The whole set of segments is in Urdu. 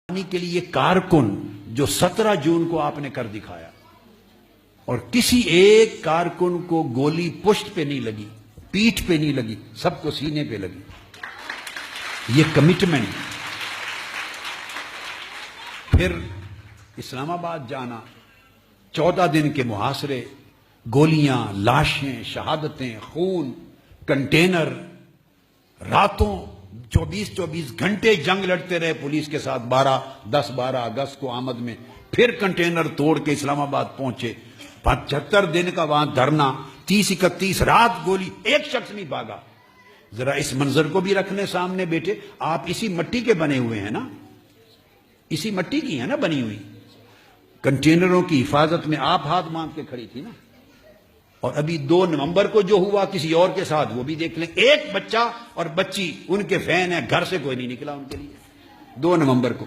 کے لیے کارکن جو 17 جون کو آپ نے کر دکھایا اور کسی ایک کارکن کو گولی پشت پہ نہیں لگی، پیٹھ پہ نہیں لگی، سب کو سینے پہ لگی. یہ کمٹمنٹ. پھر اسلام آباد جانا، 14 دن کے محاصرے، گولیاں، لاشیں، شہادتیں، خون، کنٹینر، راتوں 24 گھنٹے جنگ لڑتے رہے پولیس کے ساتھ. 12 اگست کو آمد میں پھر کنٹینر توڑ کے اسلام آباد پہنچے. 75 دن کا وہاں دھرنا، 30-31 رات گولی، ایک شخص نہیں بھاگا. ذرا اس منظر کو بھی رکھنے سامنے بیٹے. آپ اسی مٹی کے بنے ہوئے ہیں نا، اسی مٹی کی ہے نا بنی ہوئی. کنٹینروں کی حفاظت میں آپ ہاتھ مانگ کے کھڑی تھی نا. اور ابھی 2 نومبر کو جو ہوا کسی اور کے ساتھ وہ بھی دیکھ لیں. ایک بچہ اور بچی ان کے فین ہیں، گھر سے کوئی نہیں نکلا ان کے لیے. 2 نومبر کو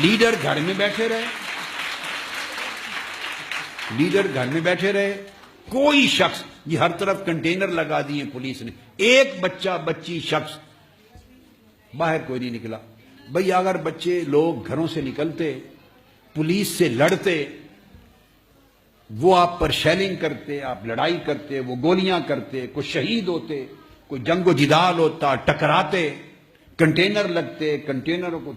لیڈر گھر میں بیٹھے رہے، لیڈر گھر میں بیٹھے رہے. کوئی شخص، یہ ہر طرف کنٹینر لگا دیے پولیس نے، ایک بچہ بچی شخص باہر کوئی نہیں نکلا. بھئی اگر بچے لوگ گھروں سے نکلتے، پولیس سے لڑتے، وہ آپ پر شیلنگ کرتے، آپ لڑائی کرتے، وہ گولیاں کرتے، کوئی شہید ہوتے، کوئی جنگ و جدال ہوتا، ٹکراتے، کنٹینر لگتے، کنٹینروں کو